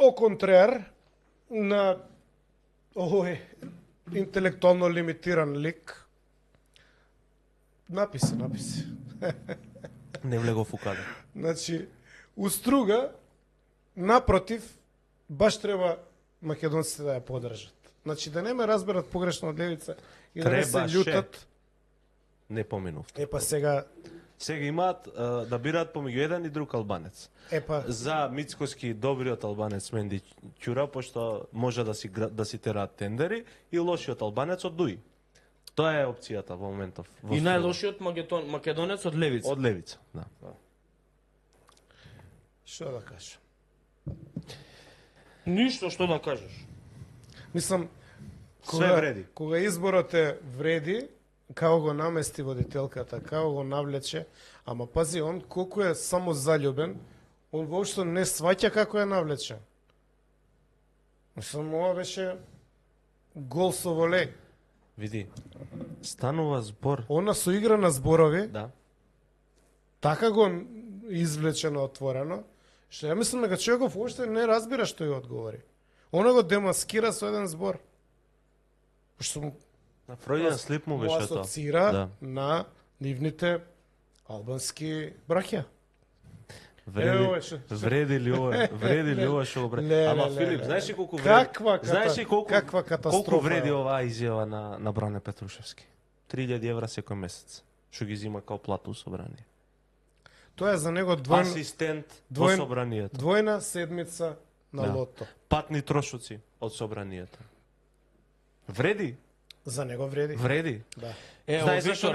о контреар на овој интелектуално лимитиран лик, написи. Не влего фукаде. Значи, уструга, напротив, баш треба македонците да ја подржат. Значи, да не ме разберат погрешно од левица и да не се Требаше. љутат. Не поминув. Епа сега, Сега имаат да бираат помеѓу еден и друг албанец. епа, За Мицкоски добриот албанец Менди Ќура, пошто може да си тераат тендери, и лошиот албанец од Дуи. Тоа е опцијата во моментов. И најлошиот македонец од левица. Од левица, да. што да кажам? Ништо што да кажеш. Мислам, Све вреди. Кога изборот е вреди, како го намести водителката, како го навлече, ама пази, он колку е само заљубен, он воопшто не сваќа како е навлечен. Мислам, ова беше гол со волеј. Види, станува збор. Она со игра на зборови, Да. така го извлечено отворено, што ја мислам дека човеков воопшто не разбира што ја одговори. Она го демаскира со еден збор. Што му На Фројден слип му беше тоа. асоцира Да. на нивните албански браќа. Вреди ли ова што го вреди? Ама Филип, знаеш ли колку вреди? Знаеш ли каква катастрофа? Колку вреди оваа изјава на Бране Петрушевски? 3000 евра секој месец. Што ги зима као плата у собрание. Тоа е за него Асистент во собранието. двојна седмица на Да. лото. Патни трошоци од собранието. Вреди? За него вреди. Вреди. Да. Е, Знаеш Виктор, зашто